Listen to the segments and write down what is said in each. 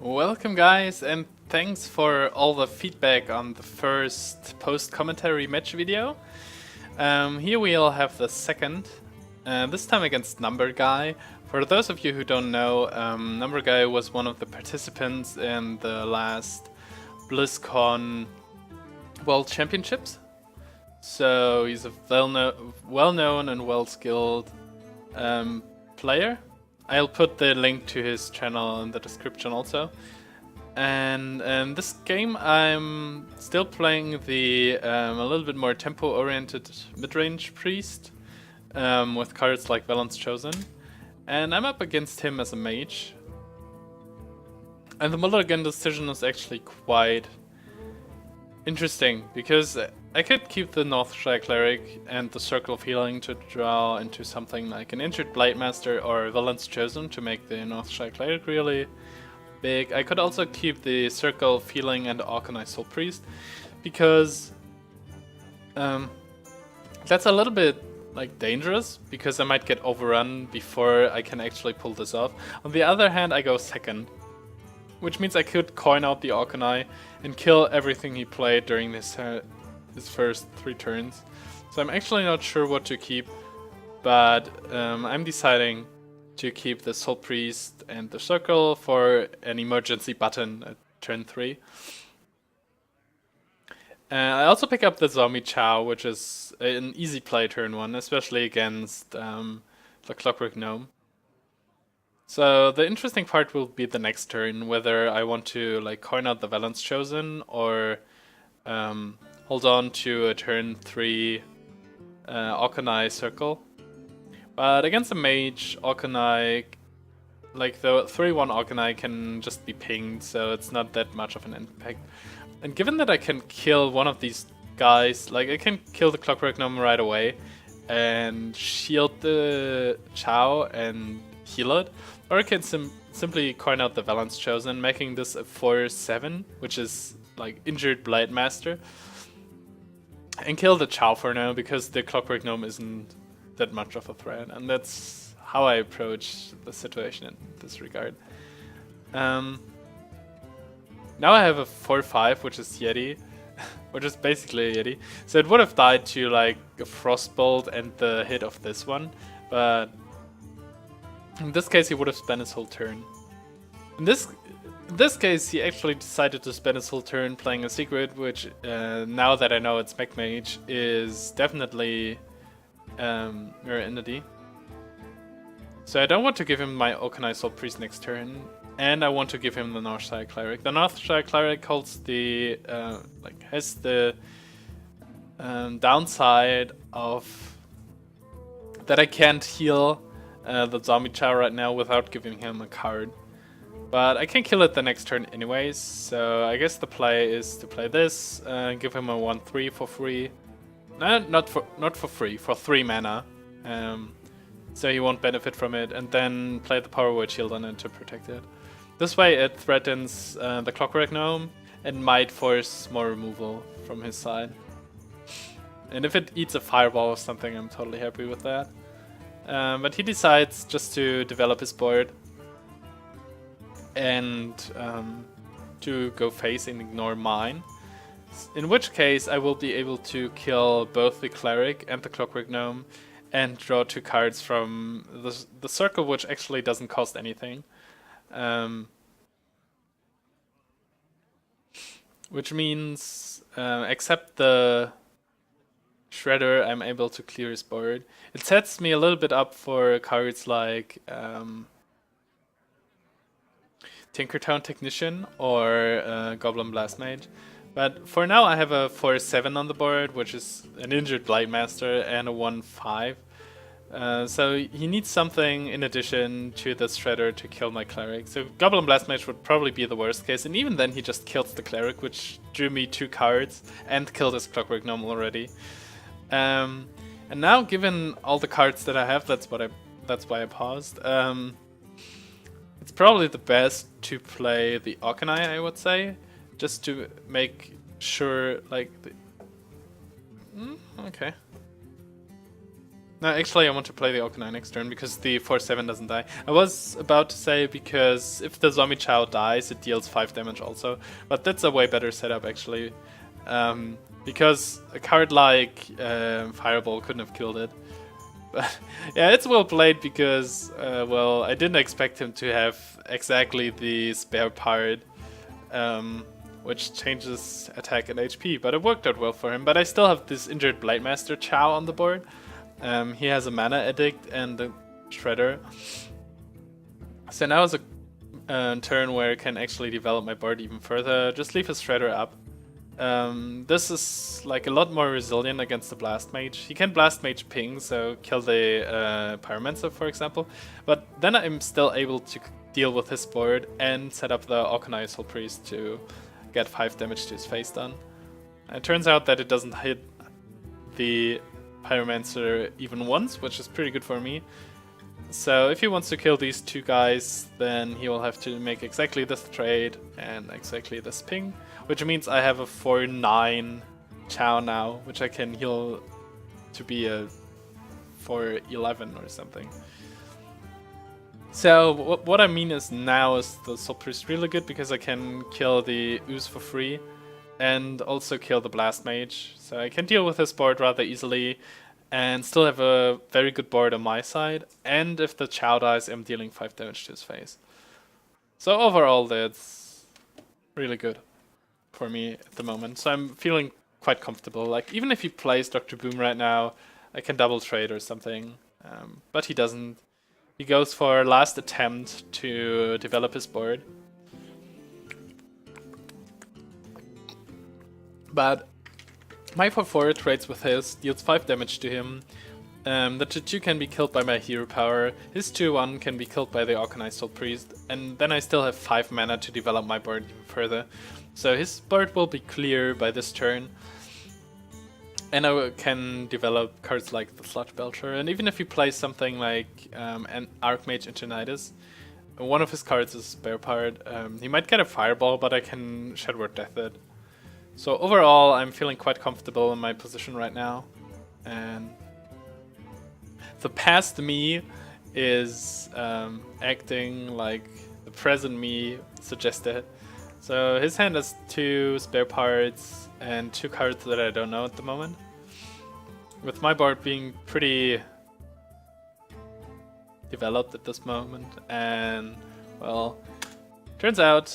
Welcome guys, and thanks for all the feedback on the first post-commentary match video. Here we'll have the second, this time against Numberguy. For those of you who don't know, Numberguy was one of the participants in the last BlizzCon World Championships. So he's a well-known and well-skilled player. I'll put the link to his channel in the description also. And in this game I'm still playing the a little bit more tempo-oriented midrange priest with cards like Valence Chosen. And I'm up against him as a mage. And the mulligan decision is actually quite interesting, because I could keep the Northshire Cleric and the Circle of Healing to draw into something like an Injured Blightmaster or Valence Chosen to make the Northshire Cleric really big. I could also keep the Circle of Healing and Orkanai Soul Priest, because that's a little bit like dangerous, because I might get overrun before I can actually pull this off. On the other hand, I go second, which means I could coin out the Orkanai and kill everything he played during his first 3 turns. So I'm actually not sure what to keep, but I'm deciding to keep the Soul Priest and the Circle for an emergency button at turn 3. I also pick up the Zombie Chow, which is an easy play turn 1, especially against the Clockwork Gnome. So the interesting part will be the next turn, whether I want to like coin out the Valence Chosen or hold on to a turn 3 Orkanai Circle. But against a Mage, Orkanai, like the 3-1 Orkanai can just be pinged, so it's not that much of an impact. And given that I can kill one of these guys, like I can kill the Clockwork Gnome right away and shield the Chow and heal it, or I can simply coin out the Valence Chosen, making this a 4-7, which is like Injured Blightmaster, and kill the Chow for now, because the Clockwork Gnome isn't that much of a threat, and that's how I approach the situation in this regard. Now I have a 4-5, which is Yeti, which is basically a Yeti. So it would have died to like a Frostbolt and the hit of this one, but in this case he would have spent his whole turn. In this case he actually decided to spend his whole turn playing a secret, which now that I know it's Mech is definitely Mirror Entity. So I don't want to give him my Orkanai Soul Priest next turn, and I want to give him the Northshire Cleric. The Northshire Cleric holds the has the downside of that I can't heal the Zombie Chow right now without giving him a card. But I can kill it the next turn anyways, so I guess the play is to play this, give him a 1-3 for free. Not for free, for 3 mana. So he won't benefit from it, and then play the Power Word Shield on it to protect it. This way it threatens the Clockwork Gnome and might force more removal from his side. And if it eats a Fireball or something, I'm totally happy with that. But he decides just to develop his board and to go face and ignore mine. In which case I will be able to kill both the Cleric and the Clockwork Gnome and draw 2 cards from the Circle, which actually doesn't cost anything. Which means, except the Shredder, I'm able to clear his board. It sets me a little bit up for cards like Tinkertown Technician or Goblin Blast Mage. But for now I have a 4-7 on the board, which is an Injured Blightmaster, and a 1-5. So he needs something in addition to the Shredder to kill my Cleric. So Goblin Blast Mage would probably be the worst case, and even then he just kills the Cleric, which drew me 2 cards and killed his Clockwork Gnome already. And now, given all the cards that I have, that's why I paused. It's probably the best to play the Orkanai, I would say, just to make sure, like, okay. No, actually I want to play the Orcanine next turn because the 4/7 doesn't die. I was about to say because if the Zombie Chow dies, it deals 5 damage also. But that's a way better setup actually. Because a card like Fireball couldn't have killed it. But yeah, it's well played because, well, I didn't expect him to have exactly the spare part, which changes attack and HP, but it worked out well for him. But I still have this injured Blademaster Chow on the board. He has a Mana Addict and a Shredder. So now is a turn where I can actually develop my board even further. Just leave his Shredder up. This is like a lot more resilient against the Blast Mage. He can Blast Mage ping, so kill the Pyromancer, for example. But then I'm still able to deal with his board and set up the Orcanine Soul Priest to get 5 damage to his face done. It turns out that it doesn't hit the Pyromancer even once, which is pretty good for me. So if he wants to kill these two guys, then he will have to make exactly this trade and exactly this ping, which means I have a 4/9 Chow now, which I can heal to be a 4/11 or something. So what I mean is now is the Soul Priest really good because I can kill the Ooze for free and also kill the Blast Mage. So I can deal with this board rather easily and still have a very good board on my side. And if the Chow dies, I'm dealing 5 damage to his face. So overall, that's really good for me at the moment. So I'm feeling quite comfortable. Like even if he plays Dr. Boom right now, I can double trade or something. But he doesn't. He goes for a last attempt to develop his board. But my 4/4 trades with his, deals 5 damage to him. The 2/2 can be killed by my hero power. His 2/1 can be killed by the Orcanine Soul Priest. And then I still have 5 mana to develop my board even further. So his board will be clear by this turn. And I can develop cards like the Sludge Belcher. And even if he plays something like an Archmage Intonitis, one of his cards is spare part. He might get a Fireball, but I can Shadowword Death it. So overall, I'm feeling quite comfortable in my position right now. And the past me is acting like the present me suggested. So his hand has 2 spare parts and 2 cards that I don't know at the moment. With my board being pretty developed at this moment, and well, turns out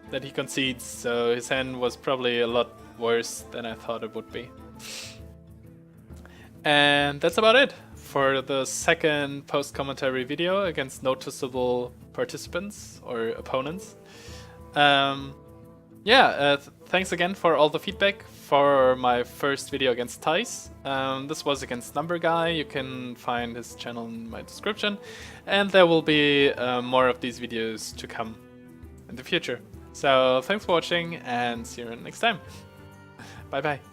that he concedes, so his hand was probably a lot worse than I thought it would be. And that's about it for the second post-commentary video against noticeable participants or opponents. Thanks again for all the feedback for my first video against Tice. This was against Numberguy. You can find his channel in my description. And there will be more of these videos to come in the future. So thanks for watching and see you next time. Bye bye.